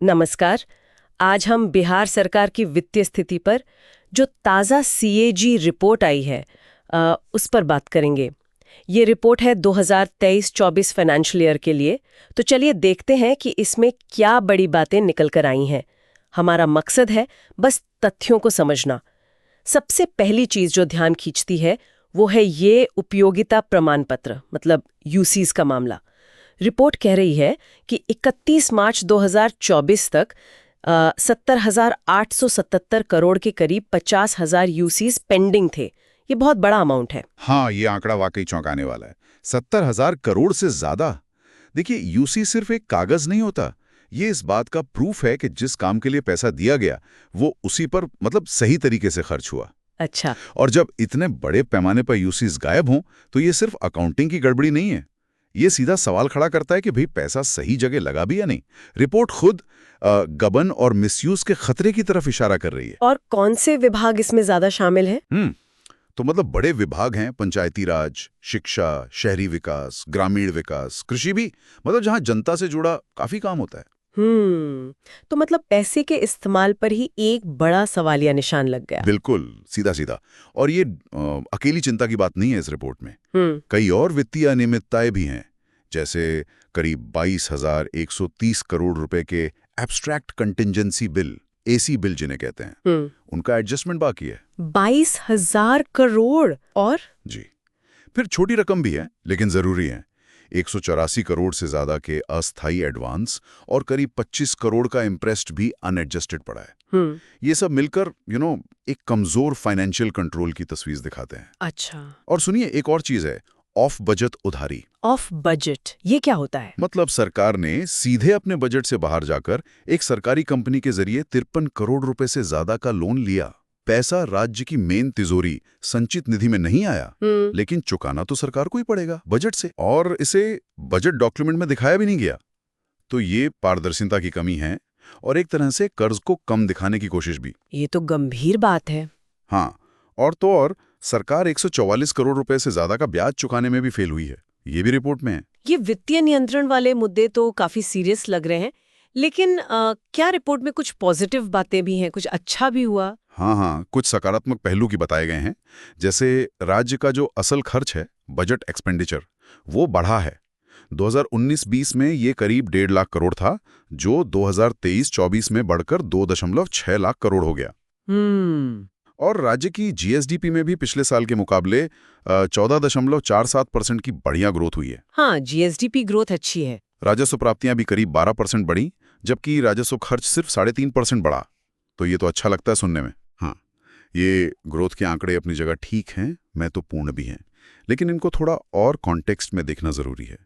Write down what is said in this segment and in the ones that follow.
नमस्कार। आज हम बिहार सरकार की वित्तीय स्थिति पर जो ताज़ा सीएजी रिपोर्ट आई है उस पर बात करेंगे। ये रिपोर्ट है 2023-24 फाइनेंशियल ईयर के लिए। तो चलिए देखते हैं कि इसमें क्या बड़ी बातें निकल कर आई हैं। हमारा मकसद है बस तथ्यों को समझना। सबसे पहली चीज़ जो ध्यान खींचती है वो है ये उपयोगिता प्रमाण पत्र, मतलब यूसीज का मामला। रिपोर्ट कह रही है कि 31 मार्च 2024 तक 70,877 करोड़ के करीब 50,000 यूसीज पेंडिंग थे। ये बहुत बड़ा अमाउंट है। हाँ, ये आंकड़ा वाकई चौंकाने वाला है। 70,000 करोड़ से ज्यादा। देखिए, यूसी सिर्फ एक कागज नहीं होता। ये इस बात का प्रूफ है कि जिस काम के लिए पैसा दिया गया वो उसी पर सही तरीके से खर्च हुआ। अच्छा। और जब इतने बड़े पैमाने पर यूसीज गायब हों तो ये सिर्फ अकाउंटिंग की गड़बड़ी नहीं है। ये सीधा सवाल खड़ा करता है कि भाई पैसा सही जगह लगा भी या नहीं। रिपोर्ट खुद गबन और मिसयूज के खतरे की तरफ इशारा कर रही है। और कौन से विभाग इसमें ज्यादा शामिल हैं? तो बड़े विभाग हैं, पंचायती राज, शिक्षा, शहरी विकास, ग्रामीण विकास, कृषि भी, जहां जनता से जुड़ा काफी काम होता है। तो पैसे के इस्तेमाल पर ही एक बड़ा सवालिया निशान लग गया। बिल्कुल, सीधा सीधा। और ये अकेली चिंता की बात नहीं है इस रिपोर्ट में। कई और वित्तीय अनियमितताएं भी हैं, जैसे करीब 22,130 करोड़ रुपए के abstract contingency bill, AC bill जिन्हें कहते हैं, उनका एडजस्टमेंट बाकी है। 22,000 करोड़। और जी, फिर छोटी रकम भी है लेकिन जरूरी है। 184 करोड़ से ज्यादा के अस्थायी एडवांस और करीब 25 करोड़ का इंप्रेस्ड भी अनएडजस्टेड पड़ा है। ये सब मिलकर एक कमजोर फाइनेंशियल कंट्रोल की तस्वीर दिखाते हैं। अच्छा। और सुनिए, एक और चीज है, ऑफ बजट उधारी। ऑफ बजट ये क्या होता है? सरकार ने सीधे अपने बजट से बाहर जाकर एक सरकारी कंपनी के जरिए 53 करोड़ रुपए से ज्यादा का लोन लिया। पैसा राज्य की मेन तिजोरी संचित निधि में नहीं आया, लेकिन चुकाना तो सरकार को ही पड़ेगा बजट से, और इसे बजट डॉक्यूमेंट में दिखाया भी नहीं गया। तो ये पारदर्शिता की कमी है और एक तरह से कर्ज को कम दिखाने की कोशिश भी। ये तो गंभीर बात है। हाँ, और सरकार 144 करोड़ रुपए से ज्यादा का ब्याज चुकाने में भी फेल हुई है। ये भी रिपोर्ट में है। ये वित्तीय नियंत्रण वाले मुद्दे तो काफी सीरियस लग रहे हैं, लेकिन क्या रिपोर्ट में कुछ पॉजिटिव बातें भी हैं, कुछ अच्छा भी हुआ? हाँ, कुछ सकारात्मक पहलू की बताए गए हैं। जैसे राज्य का जो असल खर्च है, बजट एक्सपेंडिचर, वो बढ़ा है। 2019-20 में ये करीब 1.5 लाख करोड़ था, जो 2023-24 में बढ़कर 2.6 लाख करोड़ हो गया। और राज्य की जीएसडीपी में भी पिछले साल के मुकाबले 14.47% की बढ़िया ग्रोथ हुई है। हाँ, जीएसडीपी ग्रोथ अच्छी है। राजस्व प्राप्तियां भी करीब 12% बढ़ी, जबकि राजस्व खर्च सिर्फ 3.5% बढ़ा। तो ये तो अच्छा लगता है सुनने में। हाँ, ये ग्रोथ के आंकड़े अपनी जगह ठीक हैं, महत्वपूर्ण भी हैं, लेकिन इनको थोड़ा और कॉन्टेक्स्ट में देखना जरूरी है।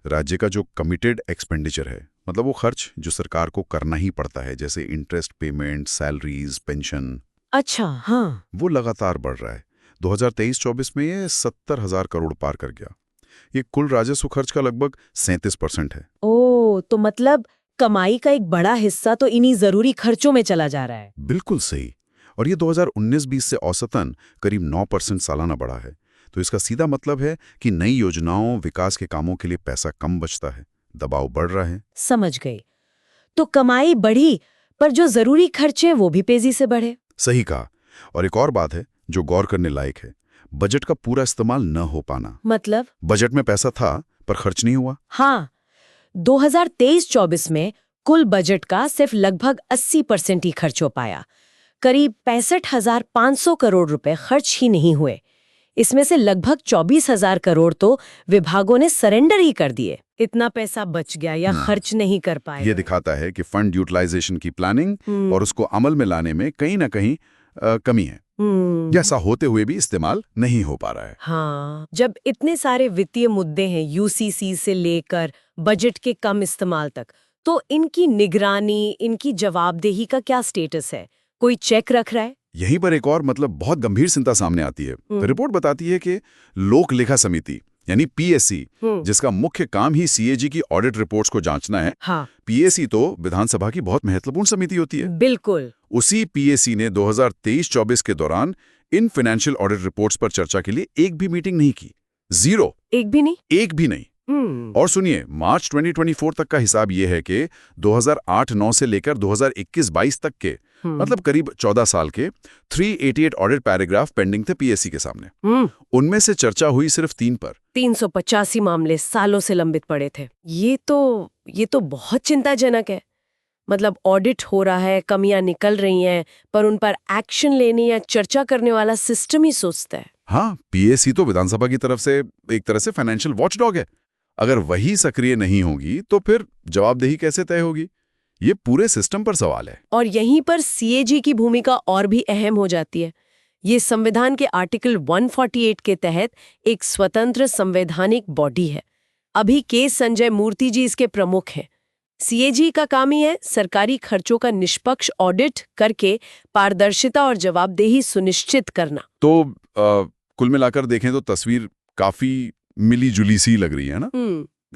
राज्य का जो कमिटेड एक्सपेंडिचर है, वो खर्च जो सरकार को करना ही पड़ता है, जैसे इंटरेस्ट पेमेंट, सैलरीज, पेंशन, अच्छा, हाँ, वो लगातार बढ़ रहा है। 2023-24 में ये 70,000 करोड़ पार कर गया। ये कुल राजस्व खर्च का लगभग 37% है। तो कमाई का एक बड़ा हिस्सा तो इन्हीं जरूरी खर्चों में चला जा रहा है। बिल्कुल सही। और ये 2019-20 से औसतन करीब 9% सालाना बढ़ा है। तो इसका सीधा मतलब है कि नई योजनाओं, विकास के कामों के लिए पैसा कम बचता है, दबाव बढ़ रहा है। समझ गई। तो कमाई बढ़ी, पर जो जरूरी खर्चे वो भी तेजी से बढ़े। सही कहा। और एक और बात है जो गौर करने लायक है, बजट का पूरा इस्तेमाल न हो पाना। बजट में पैसा था पर खर्च नहीं हुआ। हाँ, 2023-24 में कुल बजट का सिर्फ लगभग 80% ही खर्च हो पाया। करीब 65,500 करोड़ रुपए खर्च ही नहीं हुए। इसमें से लगभग 24,000 करोड़ तो विभागों ने सरेंडर ही कर दिए। इतना पैसा बच गया या खर्च नहीं कर पाए। ये दिखाता है कि फंड यूटिलाइजेशन की प्लानिंग और उसको अमल में लाने में कहीं ना कहीं कमी है। ऐसा होते हुए भी इस्तेमाल नहीं हो पा रहा है। हाँ, जब इतने सारे वित्तीय मुद्दे हैं, यूसीसी से लेकर बजट के कम इस्तेमाल तक, तो इनकी निगरानी, इनकी जवाबदेही का क्या स्टेटस है? कोई चेक रख रहा है? यहीं पर एक और बहुत गंभीर चिंता सामने आती है। रिपोर्ट बताती है कि लोक लेखा समिति यानी पीएससी, जिसका मुख्य काम ही सीएजी की ऑडिट रिपोर्ट्स को जांचना है। हाँ। पीएससी तो विधानसभा की बहुत महत्वपूर्ण समिति होती है। बिल्कुल। उसी पीएससी ने 2023-24 के दौरान इन फाइनेंशियल ऑडिट रिपोर्ट्स पर चर्चा के लिए एक भी मीटिंग नहीं की। 0। एक भी नहीं? एक भी नहीं। और सुनिए, मार्च 2024 तक का हिसाब ये है कि 2008-9 से लेकर 2021-22 तक के मतलब करीब 14 साल के 388 ऑडिट पैराग्राफ पेंडिंग थे पीएससी के सामने। उनमें से चर्चा हुई सिर्फ 3 पर। 385 मामले सालों से लंबित पड़े थे। ये तो बहुत चिंताजनक है। मतलब ऑडिट हो रहा है, कमियां निकल रही हैं, पर उन पर एक्शन लेने या चर्चा करने वाला सिस्टम ही सुस्त है। हाँ, पीएससी तो विधानसभा की तरफ से एक तरह से फाइनेंशियल वॉचडॉग है। अगर वही सक्रिय नहीं होगी तो फिर जवाबदेही कैसे तय होगी? ये पूरे सिस्टम पर सवाल है। और यहीं पर सीएजी की भूमिका और भी अहम हो जाती है। ये संविधान के आर्टिकल 148 के तहत एक स्वतंत्र संवैधानिक बॉडी है। अभी के संजय मूर्ति जी इसके प्रमुख हैं। सीएजी का काम ही है सरकारी खर्चों का निष्पक्ष ऑडिट करके पारदर्शिता और जवाबदेही सुनिश्चित करना। तो कुल मिलाकर देखें तो तस्वीर काफी मिली जुली सी लग रही है ना।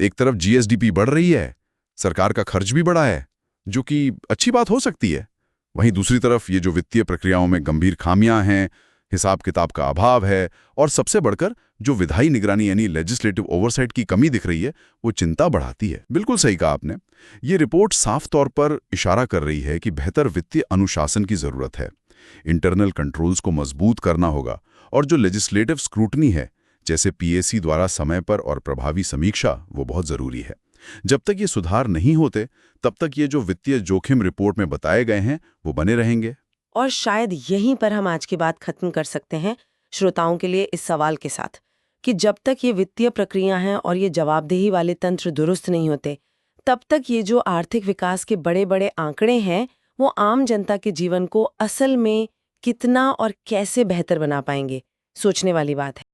एक तरफ जीएसडीपी बढ़ रही है, सरकार का खर्च भी बढ़ा है, जो कि अच्छी बात हो सकती है। वहीं दूसरी तरफ ये जो वित्तीय प्रक्रियाओं में गंभीर खामियां हैं, हिसाब किताब का अभाव है, और सबसे बढ़कर जो विधायी निगरानी यानी लेजिस्लेटिव ओवरसाइट की कमी दिख रही है, वो चिंता बढ़ाती है। बिल्कुल सही कहा आपने। ये रिपोर्ट साफ तौर पर इशारा कर रही है कि बेहतर वित्तीय अनुशासन की जरूरत है। इंटरनल कंट्रोल्स को मजबूत करना होगा, और जो लेजिस्लेटिव स्क्रूटनी है, जैसे पीएससी द्वारा समय पर और प्रभावी समीक्षा, वो बहुत जरूरी है। जब तक ये सुधार नहीं होते, तब तक ये जो वित्तीय जोखिम रिपोर्ट में बताए गए हैं, वो बने रहेंगे। और शायद यहीं पर हम आज की बात खत्म कर सकते हैं श्रोताओं के लिए इस सवाल के साथ कि जब तक ये वित्तीय प्रक्रिया हैं और ये जवाबदेही वाले तंत्र दुरुस्त नहीं होते, तब तक ये जो आर्थिक विकास के बड़े बड़े आंकड़े हैं, वो आम जनता के जीवन को असल में कितना और कैसे बेहतर बना पाएंगे, सोचने वाली बात है।